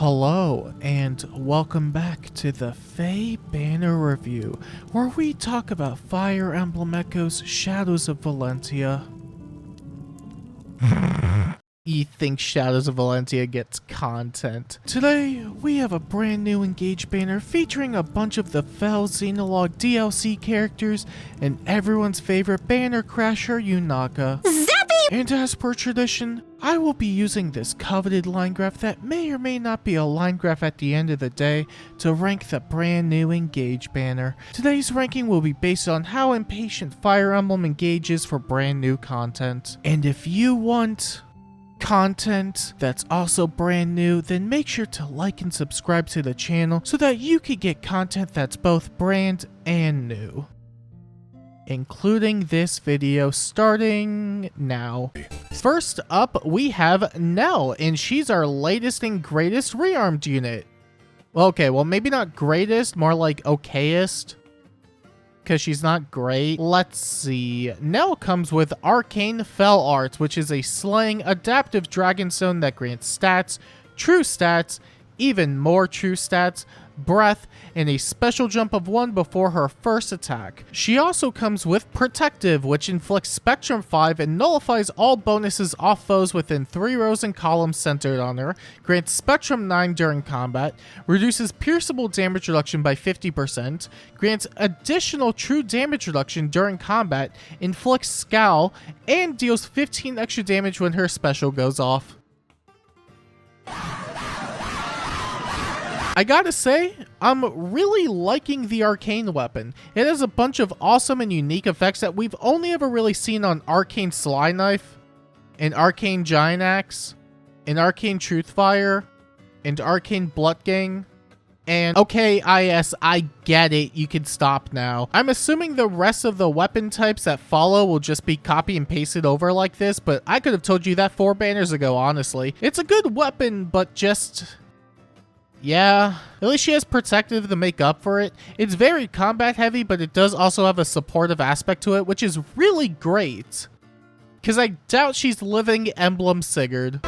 Hello, and welcome back to the Fae Banner Review, where we talk about Fire Emblem Echoes Shadows of Valentia. You think Shadows of Valentia gets content? Today, we have a brand new Engage banner featuring a bunch of the Fel Xenologue DLC characters and everyone's favorite banner crasher, Yunaka. And as per tradition, I will be using this coveted line graph that may or may not be a line graph at the end of the day to rank the brand new Engage banner. Today's ranking will be based on how impatient Fire Emblem Engage is for brand new content. And if you want content that's also brand new, then make sure to like and subscribe to the channel so that you can get content that's both brand and new, including this video starting now. First up, we have Nell, and she's our latest and greatest rearmed unit. Okay, well maybe not greatest, more like okayest, because she's not great. Let's see. Nell comes with Arcane Fel Arts, which is a slaying adaptive Dragonstone that grants stats, true stats, even more true stats, breath, and a special jump of 1 before her first attack. She also comes with Protective, which inflicts Spectrum 5 and nullifies all bonuses off foes within 3 rows and columns centered on her, grants Spectrum 9 during combat, reduces pierceable damage reduction by 50%, grants additional true damage reduction during combat, inflicts Scowl, and deals 15 extra damage when her special goes off. I gotta say, I'm really liking the arcane weapon. It has a bunch of awesome and unique effects that we've only ever really seen on Arcane Sly Knife, and Arcane Giant Axe, and Arcane Truthfire, and Arcane Bloodgang. And okay, IS, I get it, you can stop now. I'm assuming the rest of the weapon types that follow will just be copy and pasted over like this, but I could have told you that 4 banners ago, honestly. It's a good weapon, but just... yeah, at least she has Protective to make up for it. It's very combat heavy, but it does also have a supportive aspect to it, which is really great. Because I doubt she's living Emblem Sigurd.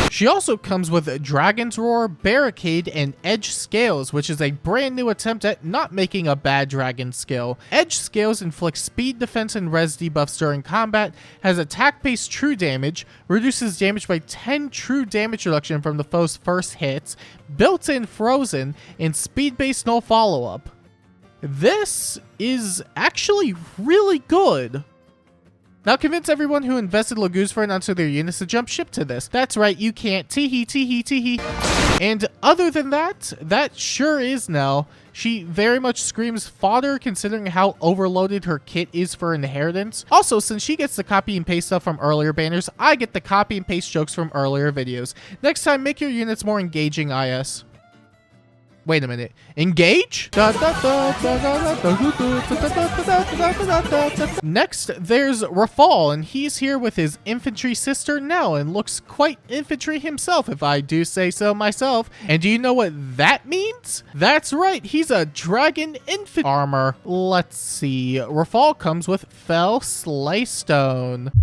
She also comes with Dragon's Roar, Barricade, and Edge Scales, which is a brand new attempt at not making a bad dragon skill. Edge Scales inflicts speed, defense, and res debuffs during combat, has attack-based true damage, reduces damage by 10 true damage reduction from the foe's first hits, built-in frozen, and speed-based no follow-up. This is actually really good. Now convince everyone who invested Laguzfren onto their units to jump ship to this. That's right, you can't. Teehee, teehee, teehee. And other than that, that sure is Nell. She very much screams fodder considering how overloaded her kit is for inheritance. Also, since she gets the copy and paste stuff from earlier banners, I get the copy and paste jokes from earlier videos. Next time, make your units more engaging, IS. Wait a minute. Engage? Next, there's Rafal, and he's here with his infantry sister Nell, and looks quite infantry himself, if I do say so myself. And do you know what that means? That's right, he's a dragon infantry armor. Let's see. Rafal comes with Fel Slaystone.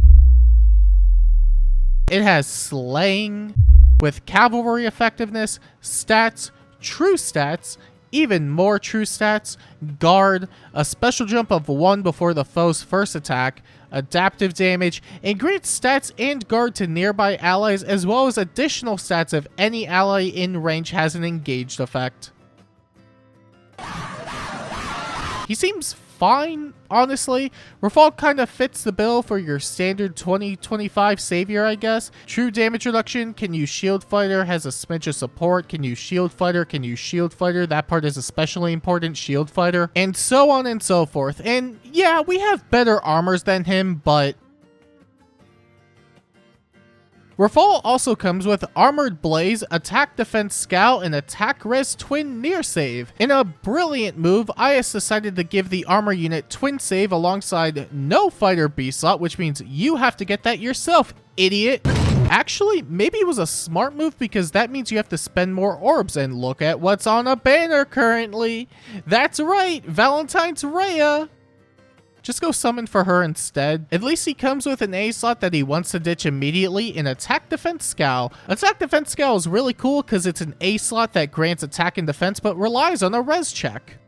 It has slaying with cavalry effectiveness, stats, true stats, even more true stats, guard, a special jump of 1 before the foe's first attack, adaptive damage, and grants stats and guard to nearby allies, as well as additional stats if any ally in range has an engaged effect. He seems fine, honestly. Rafal kind of fits the bill for your standard 20-25 savior, I guess. True damage reduction, can use shield fighter, has a smidge of support, can use shield fighter, can use shield fighter, that part is especially important, shield fighter, and so on and so forth. And yeah, we have better armors than him, but Rafal also comes with Armored Blaze, Attack Defense Scout, and Attack Res Twin Near Save. In a brilliant move, IS decided to give the armor unit Twin Save alongside no Fighter B slot, which means you have to get that yourself, idiot. Actually, maybe it was a smart move because that means you have to spend more orbs, and look at what's on a banner currently. That's right, Valentine's Rhea. just go summon for her instead. At least he comes with an A slot that he wants to ditch immediately in Attack Defense Scowl. Attack Defense Scowl is really cool because it's an A slot that grants attack and defense but relies on a res check.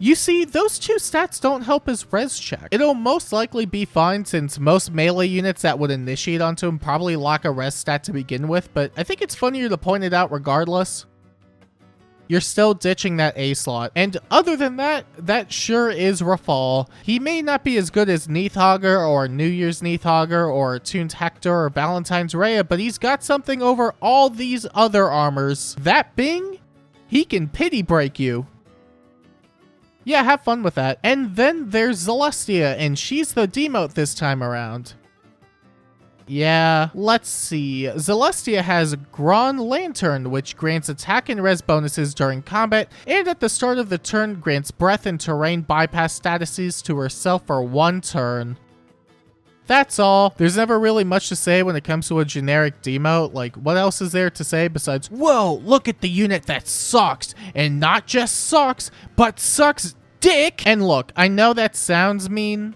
You see, those two stats don't help his res check. It'll most likely be fine since most melee units that would initiate onto him probably lack a res stat to begin with, but I think it's funnier to point it out regardless. You're still ditching that A slot. And other than that, that sure is Rafal. He may not be as good as Neathhogger or New Year's Neathhogger or Tuned Hector or Valentine's Rhea, but he's got something over all these other armors. That being, he can pity break you. Yeah, have fun with that. And then there's Celestia, and she's the demote this time around. Yeah, let's see. Celestia has Grand Lantern, which grants attack and res bonuses during combat, and at the start of the turn grants breath and terrain bypass statuses to herself for 1 turn. That's all. There's never really much to say when it comes to a generic demote. Like, what else is there to say besides, whoa, look at the unit that sucks, and not just sucks, but sucks dick. And look, I know that sounds mean.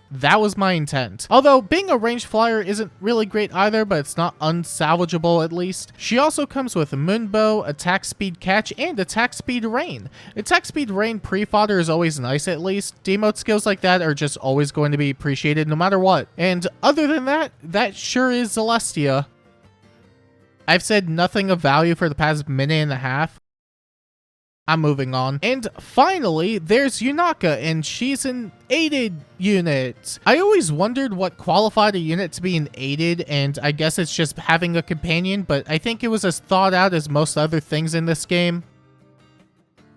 That was my intent. Although being a ranged flyer isn't really great either, but it's not unsalvageable at least. She also comes with Moonbow, Attack Speed Catch, and Attack Speed Rain. Attack Speed Rain pre-fodder is always nice at least. Demote skills like that are just always going to be appreciated no matter what. And other than that, that sure is Celestia. I've said nothing of value for the past minute and a half. I'm moving on. And finally, there's Yunaka, and she's an aided unit. I always wondered what qualified a unit to be an aided, and I guess it's just having a companion, but I think it was as thought out as most other things in this game.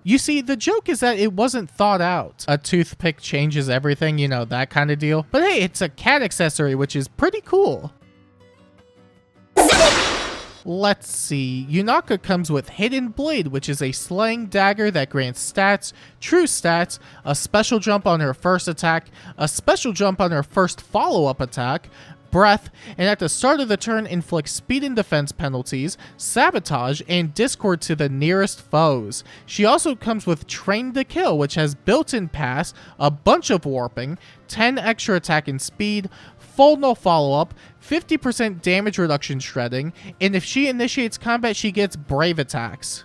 You see, the joke is that it wasn't thought out. A toothpick changes everything, you know, that kind of deal. But hey, it's a cat accessory, which is pretty cool. Let's see. Yunaka comes with Hidden Blade, which is a slaying dagger that grants stats, true stats, a special jump on her first attack, a special jump on her first follow-up attack, breath, and at the start of the turn inflicts speed and defense penalties, sabotage, and discord to the nearest foes. She also comes with Train to Kill, which has built-in pass, a bunch of warping, 10 extra attack and speed, full no follow-up, 50% damage reduction shredding, and if she initiates combat, she gets brave attacks.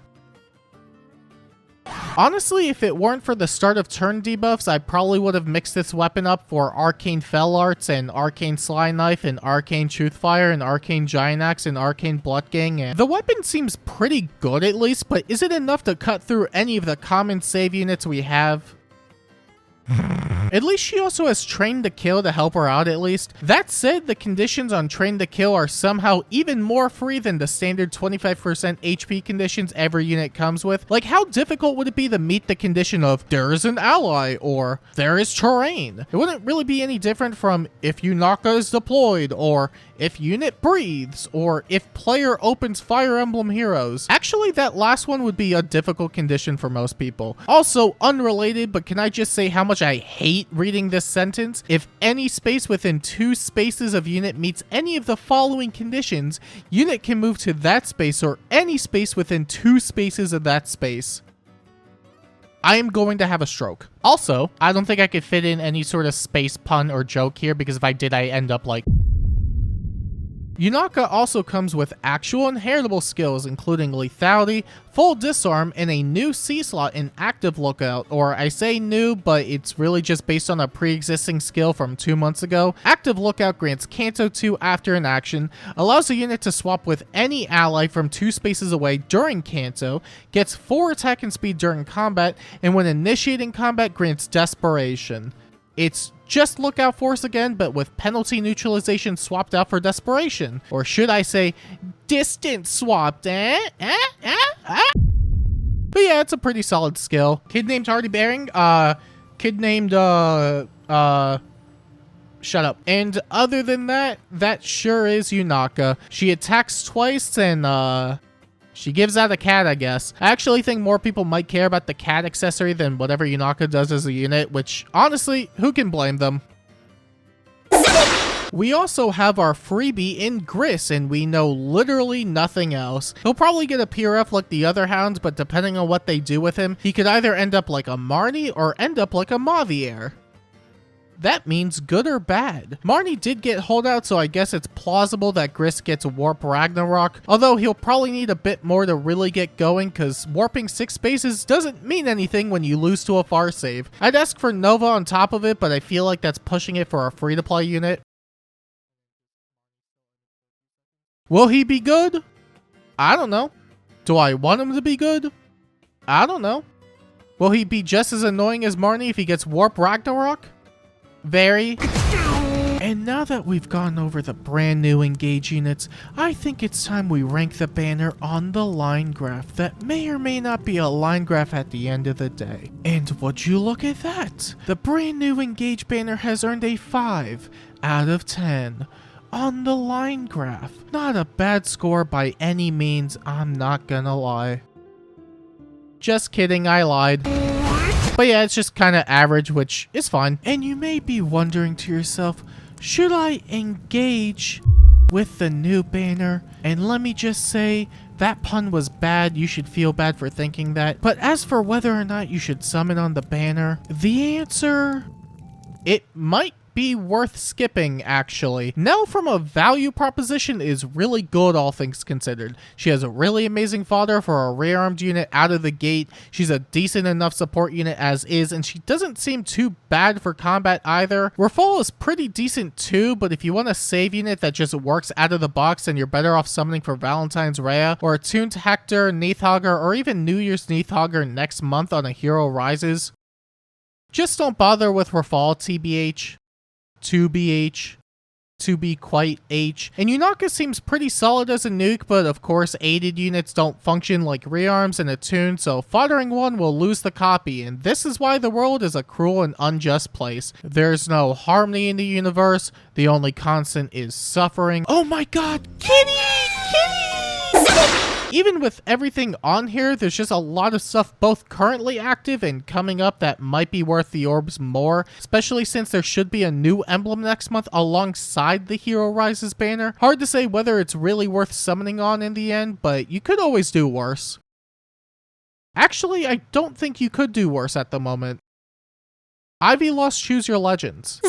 Honestly, if it weren't for the start of turn debuffs, I probably would have mixed this weapon up for Arcane Fell Arts and Arcane Sly Knife and Arcane Truthfire and Arcane Giant Axe and Arcane Bloodgang. And the weapon seems pretty good at least, but is it enough to cut through any of the common save units we have? At least she also has Train to Kill to help her out at least. That said, the conditions on Train to Kill are somehow even more free than the standard 25% HP conditions every unit comes with. Like, how difficult would it be to meet the condition of there is an ally or there is terrain? It wouldn't really be any different from if Yunaka is deployed or if unit breathes or if player opens Fire Emblem Heroes. Actually, that last one would be a difficult condition for most people. Also, unrelated, but can I just say how much I hate reading this sentence? If any space within 2 spaces of unit meets any of the following conditions, unit can move to that space or any space within 2 spaces of that space. I am going to have a stroke. Also, I don't think I could fit in any sort of space pun or joke here because if I did, I end up like... Yunaka also comes with actual inheritable skills including lethality, full disarm, and a new C slot in active lookout, or I say new, but it's really just based on a pre-existing skill from 2 months ago. Active lookout grants Canto 2 after an action, allows a unit to swap with any ally from 2 spaces away during Canto, gets 4 attack and speed during combat, and when initiating combat grants Desperation. It's just Lookout Force again, but with penalty neutralization swapped out for Desperation. Or should I say, distance swapped, But yeah, it's a pretty solid skill. Kid named Hardy Bearing, kid named, shut up. And other than that, that sure is Yunaka. She attacks twice and, she gives out a cat, I guess. I actually think more people might care about the cat accessory than whatever Yunaka does as a unit, which, honestly, who can blame them? We also have our freebie in Gris, and we know literally nothing else. He'll probably get a PRF like the other hounds, but depending on what they do with him, he could either end up like a Marnie or end up like a Mavier. That means good or bad. Marnie did get holdout, so I guess it's plausible that Gris gets Warp Ragnarok, although he'll probably need a bit more to really get going, because warping 6 spaces doesn't mean anything when you lose to a far save. I'd ask for Nova on top of it, but I feel like that's pushing it for a free-to-play unit. Will he be good? I don't know. Do I want him to be good? I don't know. Will he be just as annoying as Marnie if he gets Warp Ragnarok? Very. And now that we've gone over the brand new engage units, I think it's time we rank the banner on the line graph that may or may not be a line graph at the end of the day. And would you look at that? The brand new engage banner has earned a 5 out of 10 on the line graph. Not a bad score by any means, I'm not gonna lie. Just kidding, I lied. But yeah, it's just kind of average, which is fine. And you may be wondering to yourself, should I engage with the new banner? And let me just say, that pun was bad. You should feel bad for thinking that. But as for whether or not you should summon on the banner, the answer, it might be worth skipping, actually. Nell, from a value proposition, is really good, all things considered. She has a really amazing fodder for a rearmed unit out of the gate. She's a decent enough support unit as is, and she doesn't seem too bad for combat either. Rafal is pretty decent too, but if you want a save unit that just works out of the box, then you're better off summoning for Valentine's Rhea, or a tuned Hector, Neathhogger, or even New Year's Neathhogger next month on a Hero Rises. Just don't bother with Rafal, TBH. 2BH, to be quite H. And Yunaka seems pretty solid as a nuke, but of course aided units don't function like rearms and attune, so foddering one will lose the copy, and this is why the world is a cruel and unjust place. There's no harmony in the universe, the only constant is suffering. Oh my god, Kitty! Even with everything on here, there's just a lot of stuff both currently active and coming up that might be worth the orbs more, especially since there should be a new emblem next month alongside the Hero Rises banner. Hard to say whether it's really worth summoning on in the end, but you could always do worse. Actually, I don't think you could do worse at the moment. Ivy lost Choose Your Legends.